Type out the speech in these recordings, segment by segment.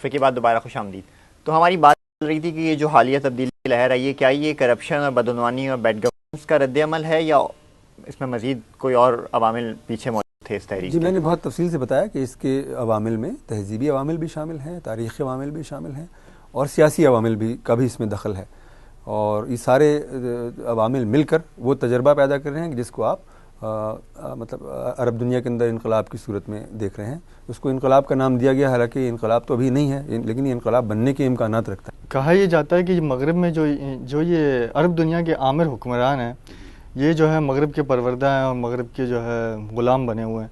वक्फे के बाद दोबारा खुशामदीद। तो हमारी बात चल रही थी कि ये जो हालिया तब्दीली लहर आई है, क्या ये करप्शन और बदनवानी और बैड गवर्नेंस का रद्द-ए-अमल है या इसमें मज़ीद कोई और अवामिल पीछे मौजूद थे इस तहरीक जी, के? मैंने बहुत तफसील से बताया कि इसके अवामिल में तहज़ीबी अवामिल भी शामिल हैं, तारीख़ी अवामिल भी शामिल हैं और सियासी अवामिल भी का भी इसमें दखल है। और ये सारे अवामिल मिलकर वो तजर्बा पैदा कर रहे हैं कि जिसको आप मतलब अरब दुनिया के अंदर इनकलाब की सूरत में देख रहे हैं। उसको इनकलाब का नाम दिया गया, हालांकि इनकलाब तो अभी नहीं है, लेकिन ये इनकलाब बनने के इम्कानात रखता है। कहा यह जाता है कि मगरब में जो ये अरब दुनिया के आमिर हुक्मरान हैं, ये जो है मगरब के परवरदा हैं और मगरब के जो है ग़ुलाम बने हुए हैं।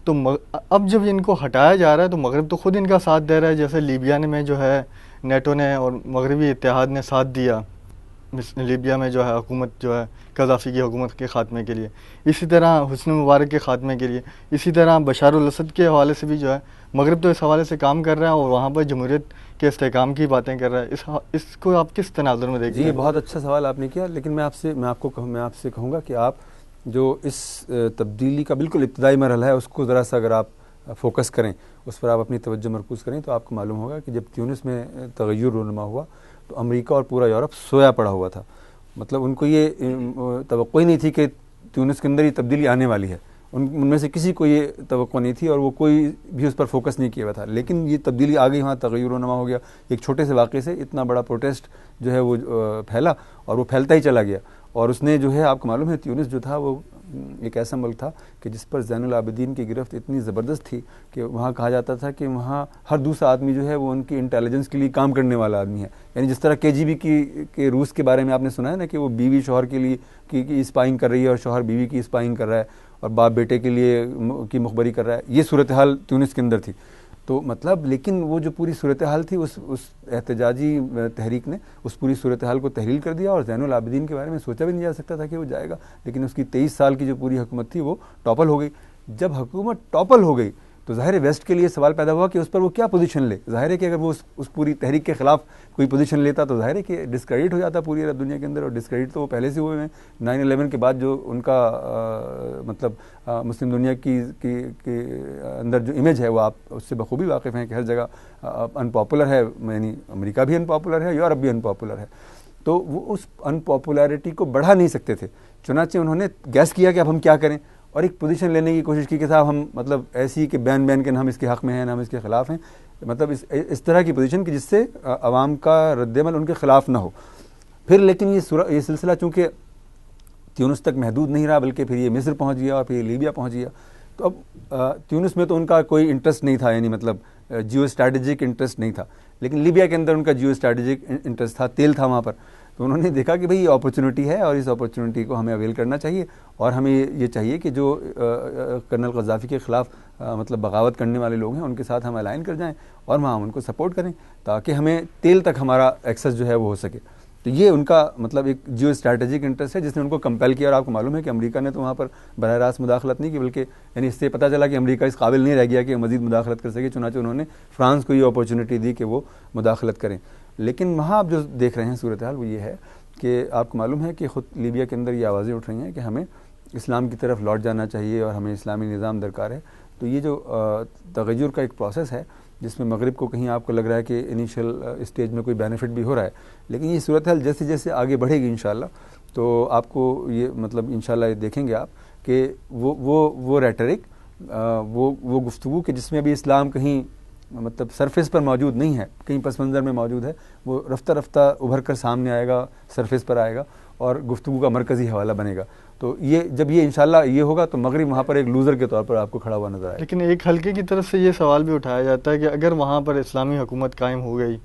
तो अब जब इनको हटाया जा रहा है तो मगरब तो ख़ुद इनका साथ दे रहा है। जैसे लीबिया में जो है नेटो ने और मगरबी इत्तेहाद ने साथ दिया लीबिया में जो है हुकूमत जो है कज़ाफ़ी की हुकूमत के ख़ात्मे के लिए, इसी तरह हुस्न मुबारक के ख़ात्मे के लिए, इसी तरह बशार अल असद के हवाले से भी जो है मगरब तो इस हवाले से काम कर रहा है और वहाँ पर जमहूरियत के इस्तेहकाम की बातें कर रहा है। इसको आप किस तनाज़ुर में देखते हैं? ये बहुत अच्छा सवाल आपने किया, लेकिन मैं आपसे कहूँगा कि आप जो इस तब्दीली का बिल्कुल इब्तदाई मरहला है उसको ज़रा सा अगर आप फोकस करें, उस पर आप अपनी तवज्जो मरकूज़ करें, तो आपको मालूम होगा कि जब ट्यूनिस में तग़य्युर रूनुमा हुआ तो अमेरिका और पूरा यूरोप सोया पड़ा हुआ था। मतलब उनको ये तवक्को ही नहीं थी कि ट्यूनिस के अंदर ये तब्दीली आने वाली है। उनमें से किसी को ये तवक्को नहीं थी और वो कोई भी उस पर फोकस नहीं किया हुआ था। लेकिन ये तब्दीली आ गई, वहाँ तग़य्युर रूनुमा हो गया। एक छोटे से वाक़े से इतना बड़ा प्रोटेस्ट जो है वो फैला और वो फैलता ही चला गया। और उसने जो है, आपको मालूम है, ट्यूनिस जो था वो एक ऐसा मुल्क था कि जिस पर ज़ैनुल आबिदीन की गिरफ्त इतनी ज़बरदस्त थी कि वहाँ कहा जाता था कि वहाँ हर दूसरा आदमी जो है वो उनकी इंटेलिजेंस के लिए काम करने वाला आदमी है। यानी जिस तरह KGB के रूस के बारे में आपने सुना है ना, कि वो बीवी शौहर के लिए की स्पाइंग कर रही है और शौहर बीवी की स्पाइंग कर रहा है और बाप बेटे के लिए की मुखबरी कर रहा है। ये सूरत हाल ट्यूनिस के अंदर थी। तो मतलब, लेकिन वो जो पूरी सूरत हाल थी, उस एहतजाजी तहरीक ने उस पूरी सूरत हाल को तहरील कर दिया और ज़ैनुल आबिदीन के बारे में सोचा भी नहीं जा सकता था कि वो जाएगा। लेकिन उसकी 23 साल की जो पूरी हुकूमत थी वो टॉपल हो गई। जब हुकूमत टॉपल हो गई तो ज़ाहिर है वेस्ट के लिए सवाल पैदा हुआ कि उस पर वो क्या पोजीशन ले। ज़ाहिर है कि अगर वो उस पूरी तहरीक के ख़िलाफ़ कोई पोजीशन लेता तो ज़ाहिर है कि डिस्क्रेडिट हो जाता पूरी अरब दुनिया के अंदर। और डिस्क्रेडिट तो वो पहले से हुए हैं। 9/11 के बाद जो उनका मतलब मुस्लिम दुनिया के अंदर जो इमेज है वो आप उससे बखूबी वाकिफ़ हैं कि हर जगह अनपॉपुलर है। यानी अमेरिका भी अनपॉपुलर है, यूरोप भी अनपॉपुलर है। तो वो उस अनपॉपुलैरिटी को बढ़ा नहीं सकते थे। चुनांचे उन्होंने गैस किया कि अब हम क्या करें, और एक पोजीशन लेने की कोशिश की कि साहब हम मतलब ऐसी कि बैन के ना हम इसके हक़ में हैं ना हम इसके ख़िलाफ़ हैं। मतलब इस तरह की पोजीशन कि जिससे अवाम का रद्द-ए-अमल उनके ख़िलाफ़ ना हो। फिर लेकिन ये सिलसिला चूँकि ट्यूनिस तक महदूद नहीं रहा, बल्कि फिर ये मिस्र पहुँच गया और फिर लीबिया पहुँच गया। तो अब ट्यूनिस में तो उनका कोई इंटरेस्ट नहीं था, यानी मतलब जियो स्ट्रैटेजिक इंटरेस्ट नहीं था। लेकिन लीबिया के अंदर उनका जियो स्ट्रैटेजिक इंटरेस्ट था, तेल था वहाँ पर। तो उन्होंने देखा कि भाई ये अपॉर्चुनिटी है और इस अपॉर्चुनिटी को हमें अवेल करना चाहिए और हमें ये चाहिए कि जो कर्नल क़ज़ाफ़ी के ख़िलाफ़ मतलब बगावत करने वाले लोग हैं उनके साथ हम अलाइन कर जाएं और वहाँ उनको सपोर्ट करें ताकि हमें तेल तक हमारा एक्सेस जो है वो हो सके। तो ये उनका मतलब एक जियो स्ट्रैटेजिक इंटरेस्ट है जिसने उनको कंपेल किया। और आपको मालूम है कि अमेरिका ने तो वहाँ पर बराह रास्त मुदाखलत नहीं की, बल्कि यानी इससे पता चला कि अमेरिका इस काबिल नहीं रह गया कि मज़ीद मुदाखलत कर सके। चुनांचे उन्होंने फ्रांस को ये अपॉर्चुनिटी दी कि वो मुदाखलत करें। लेकिन वहाँ आप जो देख रहे हैं सूरत हाल वो ये है कि आपको मालूम है कि ख़ुद लीबिया के अंदर ये आवाज़ें उठ रही हैं कि हमें इस्लाम की तरफ लौट जाना चाहिए और हमें इस्लामी निज़ाम दरकार है। तो ये जो तग़य्युर का एक प्रोसेस है जिसमें मगरिब को कहीं आपको लग रहा है कि इनिशियल स्टेज में कोई बेनिफिट भी हो रहा है, लेकिन ये सूरत हाल जैसे जैसे आगे बढ़ेगी इंशाअल्लाह तो आपको ये मतलब इंशाअल्लाह देखेंगे आप कि वो रेटरिक वो गुफ्तगू कि जिसमें अभी इस्लाम कहीं मतलब सरफेस पर मौजूद नहीं है, कहीं पस मंज़र में मौजूद है, वो रफ्ता रफ्ता उभर कर सामने आएगा, सरफेस पर आएगा और गुफ्तगू का मरकज़ी हवाला बनेगा। तो ये जब ये इंशाल्लाह ये होगा तो मगरिब वहाँ पर एक लूज़र के तौर पर आपको खड़ा हुआ नजर आएगा। लेकिन एक हल्के की तरफ से ये सवाल भी उठाया जाता है कि अगर वहाँ पर इस्लामी हुकूमत कायम हो गई,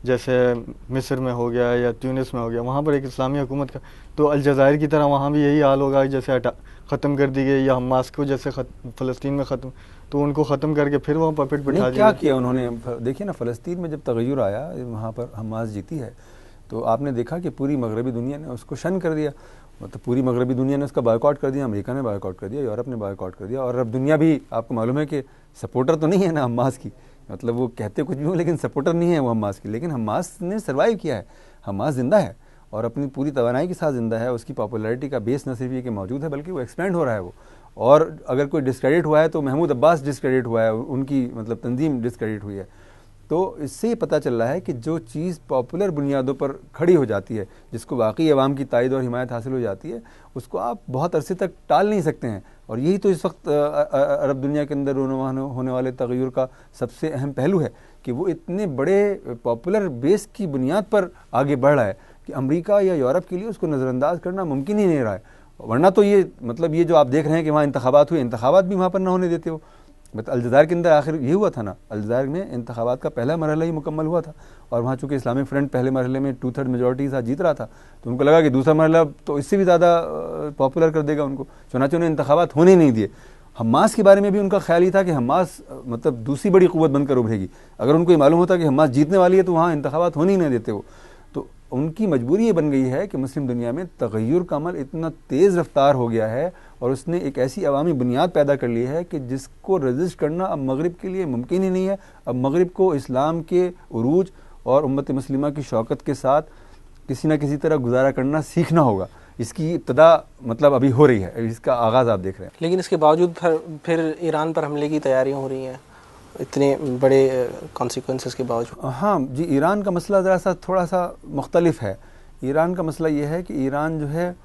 जैसे मिस्र में हो गया या ट्यूनिस में हो गया, वहाँ पर एक इस्लामी हुकूमत का, तो अलजाज़ायर की तरह वहाँ भी यही हाल होगा जैसे ख़त्म कर दी गई, या हमास को जैसे फ़लस्तीन में ख़त्म, तो उनको ख़त्म करके फिर वहाँ पपेट बिठा दिया। क्या किया उन्होंने? देखिए ना, फ़लस्तीन में जब तग़य्युर आया, वहाँ पर हमास जीती है, तो आपने देखा कि पूरी मगरबी दुनिया ने उसको शन कर दिया। मतलब पूरी मगरबी दुनिया ने उसका बायकॉट कर दिया, अमेरिका ने बायकॉट कर दिया, यूरोप ने बायकॉट कर दिया। और अब दुनिया भी आपको मालूम है कि सपोर्टर तो नहीं है ना हमास की, मतलब वो कहते कुछ भी हो लेकिन सपोर्टर नहीं है वो हमास की। लेकिन हमास ने सर्वाइव किया है, हमास ज़िंदा है और अपनी पूरी तवानाई के साथ ज़िंदा है। उसकी पॉपुलैरिटी का बेस न सिर्फ ये कि मौजूद है बल्कि वो एक्सपेंड हो रहा है वो। और अगर कोई डिस्क्रेडिट हुआ है तो महमूद अब्बास डिस्क्रेडिट हुआ है, उनकी मतलब तंजीम डिस्क्रेडिट हुई है। तो इससे ये पता चल रहा है कि जो चीज़ पॉपुलर बुनियादों पर खड़ी हो जाती है, जिसको वाकई अवाम की तायद और हिमायत हासिल हो जाती है, उसको आप बहुत अरसे तक टाल नहीं सकते हैं। और यही तो इस वक्त अरब दुनिया के अंदर रोनुमा होने वाले तग़य्युर का सबसे अहम पहलू है कि वो इतने बड़े पॉपुलर बेस की बुनियाद पर आगे बढ़ रहा है कि अमेरिका या यूरोप के लिए उसको नज़रअंदाज करना मुमकिन ही नहीं रहा है। वरना तो ये मतलब ये जो आप देख रहे हैं कि वहाँ इंतखाबात हुए, इंतखाबात भी वहाँ पर ना होने देते हो। मतलब अलजज़ायर के अंदर आखिर ये हुआ था ना, अलजज़ायर में इंतखाबात का पहला मरहला ही मुकम्मल हुआ था और वहाँ चूँकि इस्लामिक फ्रंट पहले मरहले में 2/3 मेजॉरिटी के साथ जीत रहा था, तो उनको लगा कि दूसरा मरहला तो इससे भी ज़्यादा पॉपुलर कर देगा उनको, चुनांचे उन्हें इंतखाबात होने ही नहीं दिए। हमास के बारे में भी उनका ख्याल ही था कि हमास मतलब दूसरी बड़ी क़ुव्वत बनकर उभरेगी। अगर उनको ये मालूम होता कि हमास जीतने वाली है तो वहाँ इंतखाबात होने ही नहीं देते वो। तो उनकी मजबूरी ये बन गई है कि मुस्लिम दुनिया में तग़य्युर का अमल इतना तेज़ रफ्तार हो गया है और उसने एक ऐसी अवामी बुनियाद पैदा कर ली है कि जिसको रजिस्ट करना अब मगरिब के लिए मुमकिन ही नहीं है। अब मगरिब को इस्लाम के उरूज और उम्मत मुस्लिमा की शौकत के साथ किसी न किसी तरह गुजारा करना सीखना होगा। इसकी इब्तदा मतलब अभी हो रही है, इसका आगाज़ आप देख रहे हैं। लेकिन इसके बावजूद फिर ईरान पर हमले की तैयारियां हो रही हैं इतने बड़े कॉन्सिक्वेंसेस के बावजूद। हाँ जी, ईरान का मसला ज़रा सा थोड़ा सा मुख्तलिफ है। ईरान का मसला ये है कि ईरान जो है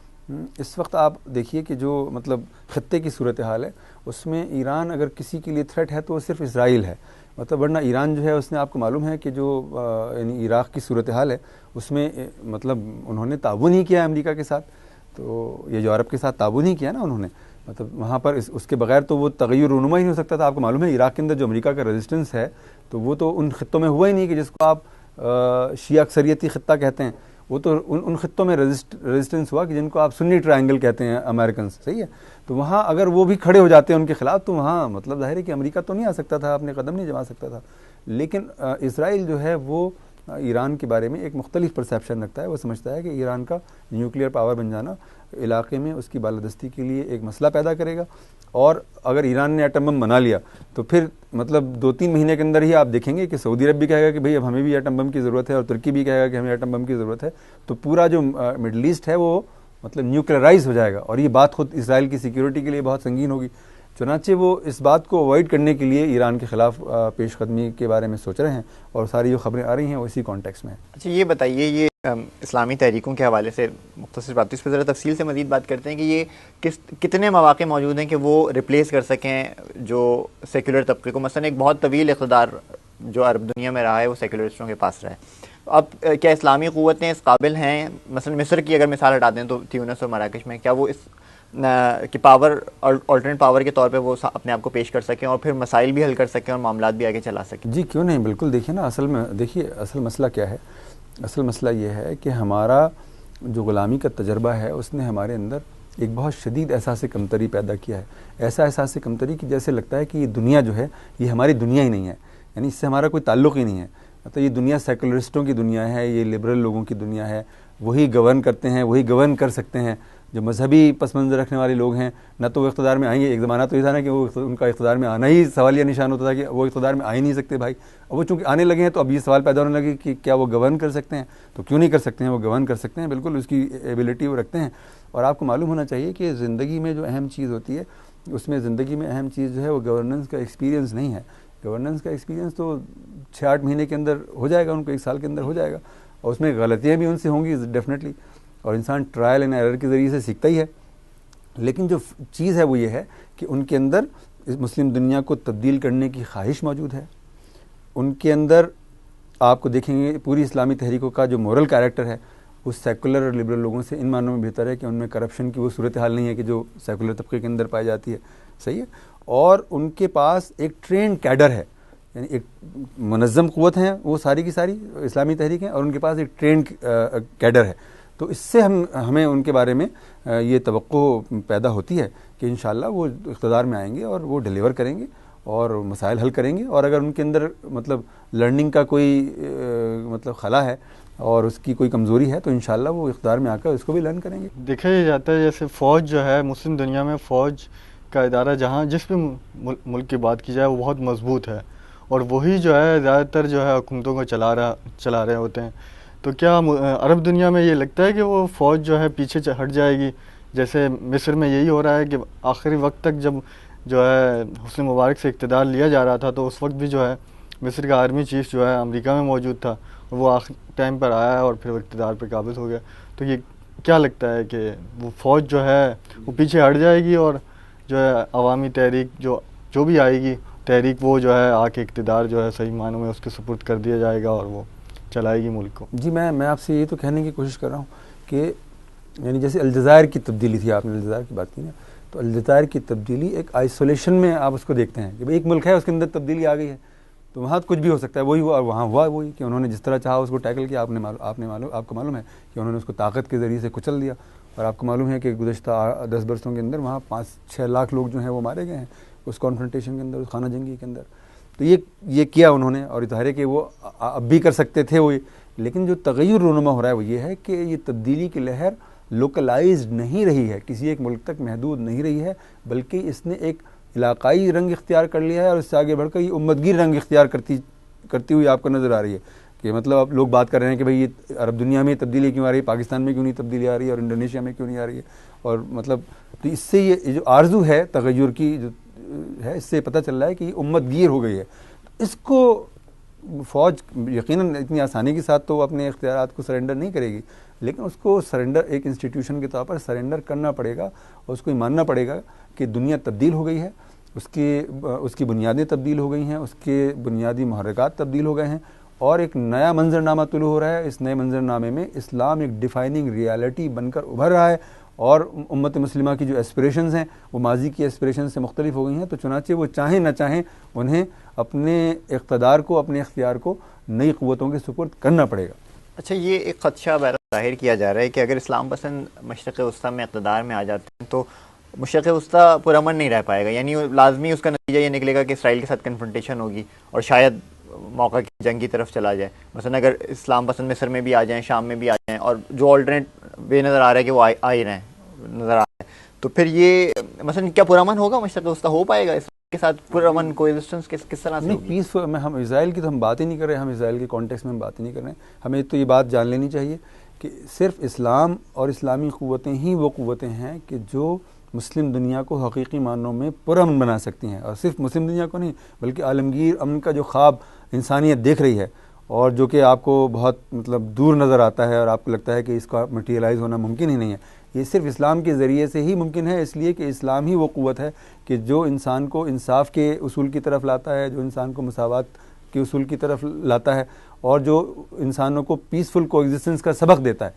इस वक्त आप देखिए कि जो मतलब ख़त्ते की सूरत हाल है उसमें ईरान अगर किसी के लिए थ्रेट है तो वो सिर्फ इसराइल है। मतलब वरना ईरान जो है उसने, आपको मालूम है कि जो यानी इराक़ की सूरत हाल है उसमें मतलब उन्होंने ताउन ही किया अमेरिका के साथ, तो ये यूरोप के साथ ताउन ही किया ना उन्होंने। मतलब वहाँ पर उसके बगैर तो वो तग़य्युर रूनुमा ही नहीं हो सकता था। आपको मालूम है इराक़ के अंदर जो अमेरिका का रेजिस्टेंस है तो वो तो उन ख़ित्तों में हुआ ही नहीं कि जिसको आप शिया अक्सरियती ख़ित्ता कहते हैं। वो तो उन ख़ित्तों में रेजिस्टेंस हुआ कि जिनको आप सुन्नी ट्रायंगल कहते हैं अमेरिकन, सही है। तो वहाँ अगर वो भी खड़े हो जाते हैं उनके ख़िलाफ़ तो वहाँ मतलब ज़ाहिर है कि अमेरिका तो नहीं आ सकता था, अपने कदम नहीं जमा सकता था। लेकिन इसराइल जो है वो ईरान के बारे में एक मुख्तलिफ परसेप्शन रखता है। वो समझता है कि ईरान का न्यूक्लियर पावर बन जाना इलाके में उसकी बालादस्ती के लिए एक मसला पैदा करेगा और अगर ईरान ने एटम बम बना लिया तो फिर मतलब 2-3 महीने के अंदर ही आप देखेंगे कि सऊदी अरब भी कहेगा कि भाई अब हमें भी एटम बम की ज़रूरत है और तुर्की भी कहेगा कि हमें एटम बम की ज़रूरत है। तो पूरा जो मिडल ईस्ट है वो मतलब न्यूक्लियराइज हो जाएगा और ये बात खुद इसराइल की सिक्योरिटी के लिए बहुत संगीन होगी। चुनांचे वो इस बात को अवॉइड करने के लिए ईरान के ख़िलाफ़ पेशकदमी के बारे में सोच रहे हैं और सारी जो खबरें आ रही हैं वो इसी कॉन्टेक्स्ट में है। अच्छा, ये बताइए, ये इस्लामी तहरीकों के हवाले से मुख्तसर बात, इस पर ज़रा तफसील से मज़ीद बात करते हैं कि ये कितने मौक़े मौजूद हैं कि वो रिप्लेस कर सकें जो सेकुलर तबके को। मसलन एक बहुत तवील इक़्तिदार जो अरब दुनिया में रहा है वो सेकुलरिस्टों के पास रहा है। अब क्या इस्लामी क़ुव्वतें इस काबिल हैं, मसलन मिस्र की अगर मिसाल हटा दें तो ट्यूनिस और मराकश में, क्या वो इस कि पावर अल्टरनेट पावर के तौर पे वो अपने आप को पेश कर सकें और फिर मसाइल भी हल कर सकें और मामलात भी आगे चला सकें? जी क्यों नहीं, बिल्कुल। देखिए ना, असल में देखिए असल मसला क्या है। असल मसला ये है कि हमारा जो ग़ुलामी का तजर्बा है उसने हमारे अंदर एक बहुत शदीद एहसास कमतरी पैदा किया है। ऐसा एहसास कमतरी कि जैसे लगता है कि ये दुनिया जो है ये हमारी दुनिया ही नहीं है, यानी इससे हमारा कोई ताल्लुक़ ही नहीं है। मतलब ये दुनिया सेकुलरिस्टों की दुनिया है, ये लिबरल लोगों की दुनिया है, वही गवर्न करते हैं, वही गवर्न कर सकते हैं। जो मजहबी पस मंज़र रखने वाले लोग हैं न तो वो इक़्तिदार में आएंगे। एक ज़माना तो ये था ना कि वो उनका इक़्तिदार में आना ही सवालिया निशान होता था कि वो इक़्तिदार में आ ही नहीं सकते भाई। अब वो चूँकि आने लगे हैं तो अब ये सवाल पैदा होने लगे कि क्या वो गवर्न कर सकते हैं। तो क्यों नहीं कर सकते हैं, वो गवर्न कर सकते हैं, बिल्कुल उसकी एबिलिटी वो रखते हैं। और आपको मालूम होना चाहिए कि ज़िंदगी में जो अहम चीज़ होती है उसमें ज़िंदगी में अहम चीज़ जो है वो गवर्नेंस का एक्सपीरियंस नहीं है। गवर्नेंस का एक्सपीरियंस तो 6-8 महीने के अंदर हो जाएगा, उनको 1 साल के अंदर हो जाएगा और उसमें गलतियाँ भी उनसे होंगी डेफिनेटली, और इंसान ट्रायल एंड एरर के ज़रिए से सीखता ही है। लेकिन जो चीज़ है वो ये है कि उनके अंदर इस मुस्लिम दुनिया को तब्दील करने की ख्वाहिश मौजूद है। उनके अंदर आपको देखेंगे पूरी इस्लामी तहरीकों का जो मोरल कैरेक्टर है उस सेकुलर और लिबरल लोगों से इन मानों में बेहतर है कि उनमें करप्शन की वो सूरत हाल नहीं है कि जो सेकुलर तबके के अंदर पाई जाती है, सही है। और उनके पास एक ट्रेंड कैडर है, यानी एक मुनज़्ज़म क़ुव्वत हैं वो सारी की सारी इस्लामी तहरीक हैं और उनके पास एक ट्रेंड कैडर है। तो इससे हमें उनके बारे में ये तवक्को पैदा होती है कि इंशाअल्लाह वो इक़्तिदार में आएंगे और वो डिलीवर करेंगे और मसाइल हल करेंगे। और अगर उनके अंदर मतलब लर्निंग का कोई मतलब खला है और उसकी कोई कमज़ोरी है तो इंशाअल्लाह वो इक़्तिदार में आकर इसको भी लर्न करेंगे। देखा जाता है जैसे फ़ौज जो है मुस्लिम दुनिया में फ़ौज का इदारा जहाँ जिस भी मुल्क की बात की जाए वो बहुत मजबूत है और वही जो है ज़्यादातर जो है हुकूमतों को चला रहे होते हैं। तो क्या अरब दुनिया में ये लगता है कि वो फ़ौज जो है पीछे हट जाएगी? जैसे मिस्र में यही हो रहा है कि आखिरी वक्त तक जब जो है हुस्न मुबारक से इक़्तिदार लिया जा रहा था तो उस वक्त भी जो है मिस्र का आर्मी चीफ जो है अमेरिका में मौजूद था, और वो आखिरी टाइम पर आया है और फिर वो इक़्तिदार पर काबिज़ हो गया। तो ये क्या लगता है कि वो फ़ौज जो है वो पीछे हट जाएगी और जो है अवामी तहरीक जो भी आएगी तहरीक, वो जो है आके इक़्तिदार जो है सही मानों में उसके सुपुर्द कर दिया जाएगा और वो चलाएगी मुल्क को? जी, मैं आपसे ये तो कहने की कोशिश कर रहा हूँ कि यानी जैसे अलजज़ायर की तब्दीली थी, आपने अलजज़ायर की बात की ना, तो अलजज़ायर की तब्दीली एक आइसोलेशन में आप उसको देखते हैं कि भाई एक मुल्क है उसके अंदर तब्दीली आ गई है, तो वहाँ कुछ भी हो सकता है। वही हुआ वहाँ हुआ, वही कि उन्होंने जिस तरह चाहा उसको टैकल किया। आपको मालूम है कि उन्होंने उसको ताकत के ज़रिए से कुचल दिया। और आपको मालूम है कि गुज़श्ता 10 बरसों के अंदर वहाँ 5-6 लाख लोग जो हैं वो मारे गए हैं उस कॉन्फ्रंटेशन के अंदर, उस खाना जंगी के अंदर। तो ये किया उन्होंने, और ज़ाहिर है कि वो अब भी कर सकते थे वो। लेकिन जो तग़य्युर रूनुमा हो रहा है वो ये है कि ये तब्दीली की लहर लोकलाइज्ड नहीं रही है, किसी एक मुल्क तक महदूद नहीं रही है, बल्कि इसने एक इलाकाई रंग इख्तियार कर लिया है और इससे आगे बढ़कर ये उम्मतगीर रंग इख्तियार करती हुई आपको नज़र आ रही है। कि मतलब अब लोग बात कर रहे हैं कि भाई ये अरब दुनिया में तब्दीली क्यों आ रही है, पाकिस्तान में क्यों नहीं तब्दीली आ रही है, और इंडोनेशिया में क्यों नहीं आ रही है। और मतलब तो इससे ये जो आरजू है तग़य्युर की जो है, इससे पता चल रहा है कि ये उम्मतगीर हो गई है। इसको फ़ौज यकीनन इतनी आसानी के साथ तो अपने इख्तियारात को सरेंडर नहीं करेगी, लेकिन उसको सरेंडर एक इंस्टीट्यूशन के तौर पर सरेंडर करना पड़ेगा और उसको मानना पड़ेगा कि दुनिया तब्दील हो गई है, उसकी बुनियादें तब्दील हो गई हैं, उसके बुनियादी महर्रकात तब्दील हो गए हैं, और एक नया मंजरनामा तुलू हो रहा है। इस नए मंजरनामे में इस्लाम एक डिफाइनिंग रियलिटी बनकर उभर रहा है, और उम्मत मुस्लिमा की जो एस्पिरेशंस हैं वो माजी की एस्पिरेशन से मुख्तलिफ हो गई हैं। तो चुनाचे वो चाहें न चाहें उन्हें अपने इक़्तिदार को, अपने इख्तियार को नई क़ुव्वतों के सुपुर्द करना पड़ेगा। अच्छा, ये एक ख़दशा ज़ाहिर किया जा रहा है कि अगर इस्लाम पसंद मशरिक़ वस्ता में इक़्तिदार में आ जाते हैं तो मशरिक़ वस्ता पुरअमन नहीं रह पाएगा। यानी लाजमी उसका नतीजा ये निकलेगा कि इसराइल के साथ कन्फ्रंटेशन होगी और शायद मौका की जंग की तरफ चला जाए। मसलन अगर इस्लाम पसंद मिस्र में भी आ जाएँ, शाम में भी आ जाएँ, और जो ऑल्टरनेट वे नज़र आ रहा है कि वो आ ही रहे हैं, नज़र आ रहा है, तो फिर ये मसलन क्या पुरअमन होगा, मशरिक़ वस्ता हो पाएगा इसके साथ पुरअमन कोएग्जिस्टेंस किस तरह से नहीं? होगी? पीसफुल में हम इसराइल की तो हम बात ही नहीं कर रहे, हम इसराइल के कॉन्टेक्स्ट में हम बात ही नहीं कर रहे हैं। हमें तो ये बात जान लेनी चाहिए कि सिर्फ इस्लाम और इस्लामी क़ुव्वतें ही वो क़ुव्वतें हैं कि जो मुस्लिम दुनिया को हकीकी मानों में पुरअमन बना सकती हैं, और सिर्फ मुस्लिम दुनिया को नहीं बल्कि आलमगीर अमन का जो ख्वाब इंसानियत देख रही है, और जो कि आपको बहुत मतलब दूर नज़र आता है और आपको लगता है कि इसका मटीरियलाइज़ होना मुमकिन ही नहीं है, ये सिर्फ इस्लाम के ज़रिए से ही मुमकिन है। इसलिए कि इस्लाम ही वो क़ुव्वत है कि जो इंसान को इंसाफ के उसूल की तरफ लाता है, जो इंसान को मसावत के उसूल की तरफ लाता है, और जो इंसानों को पीसफुल कोएग्जिस्टेंस का सबक देता है,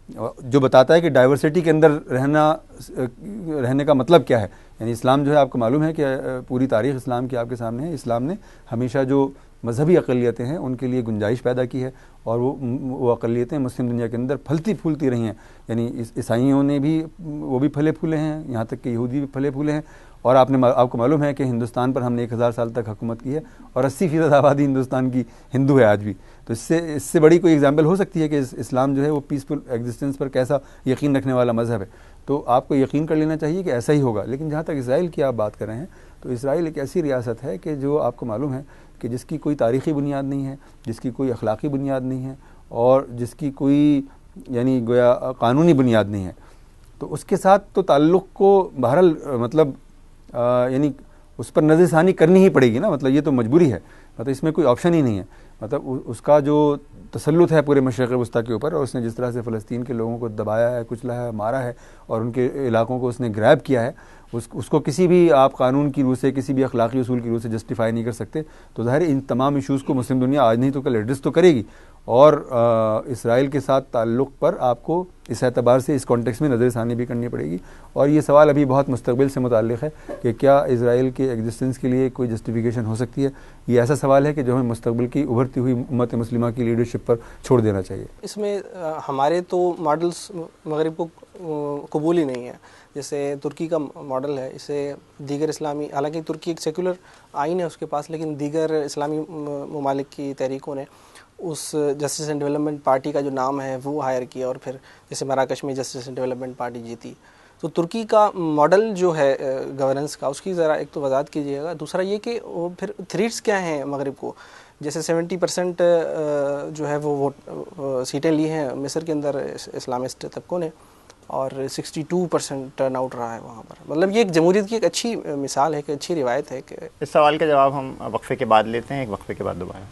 जो बताता है कि डाइवर्सिटी के अंदर रहने का मतलब क्या है। यानी इस्लाम जो है, आपको मालूम है कि पूरी तारीख़ इस्लाम की आपके सामने है। इस्लाम ने हमेशा जो मजहबी अक़लियतें हैं उनके लिए गुंजाइश पैदा की है, और वो अक़लियतें मुस्लिम दुनिया के अंदर फलती फूलती रही हैं। यानी ईसाइयों ने भी, वो भी फले फूले हैं, यहाँ तक कि यहूदी भी फले फूले हैं। और आपको मालूम है कि हिंदुस्तान पर हमने 1000 साल तक हुकूमत की है, और 80% आबादी हिंदुस्तान की हिंदू है आज भी। तो इससे बड़ी कोई एग्जाम्पल हो सकती है कि इस्लाम जो है वो पीसफुल एग्जिस्टेंस पर कैसा यकीन रखने वाला मज़हब है। तो आपको यकीन कर लेना चाहिए कि ऐसा ही होगा। लेकिन जहाँ तक इसराइल की आप बात कर रहे हैं, तो इसराइल एक ऐसी रियासत है कि जो आपको मालूम है कि जिसकी कोई तारीख़ी बुनियाद नहीं है, जिसकी कोई अखलाक़ी बुनियाद नहीं है, और जिसकी कोई यानी गोया कानूनी बुनियाद नहीं है। तो उसके साथ तो ताल्लुक़ को बहरहाल मतलब यानी उस पर नज़रसानी करनी ही पड़ेगी ना, मतलब ये तो मजबूरी है, मतलब इसमें कोई ऑप्शन ही नहीं है। मतलब उसका जो तसल्लुत है पूरे मशरिक़ वस्ता के ऊपर, और उसने जिस तरह से फ़लस्तीन के लोगों को दबाया है, कुचला है, मारा है, और उनके इलाकों को उसने ग्रैब किया है, उसको किसी भी आप कानून की रूह से, किसी भी अखलाक़ी उसूल की रूह से जस्टिफाई नहीं कर सकते। तो ज़ाहिर इन तमाम इशूज़ को मुस्लिम दुनिया आज नहीं तो कल एड्रेस तो करेगी, और इसराइल के साथ ताल्लुक़ पर आपको इस एतबार से इस कॉन्टेक्स्ट में नज़रसानी भी करनी पड़ेगी। और ये सवाल अभी बहुत मुस्तक़बिल से मुताल्लिक़ है कि क्या इसराइल के एग्जिस्टेंस के लिए कोई जस्टिफिकेशन हो सकती है। ये ऐसा सवाल है कि जो हमें मुस्तक़बिल की उभरती हुई उम्मत मुस्लिमा की लीडरशिप पर छोड़ देना चाहिए। इसमें हमारे तो मॉडल्स मगरिब को कबूल ही नहीं है। जैसे तुर्की का मॉडल है, इसे दीगर इस्लामी, हालांकि तुर्की एक सेकुलर आइन है उसके पास, लेकिन दीगर इस्लामी ममालिक की तहरीकों ने उस जस्टिस एंड डेवलपमेंट पार्टी का जो नाम है वो हायर किया, और फिर जैसे मराकश में जस्टिस एंड डेवलपमेंट पार्टी जीती। तो तुर्की का मॉडल जो है गवर्नेंस का, उसकी ज़रा एक तो वजाहत कीजिएगा। दूसरा ये कि वो फिर थ्रेट्स क्या हैं मगरिब को। जैसे 70% जो है वो वोट सीटें ली हैं मिस्र के अंदर इस्लामिस्ट तबकों ने, और 62% टर्नआउट रहा है वहाँ पर। मतलब ये एक जमहूरियत की एक अच्छी मिसाल है, एक अच्छी रिवायत है कि इस सवाल का जवाब हम वक्फे के बाद लेते हैं, एक वक्फे के बाद दोबारा।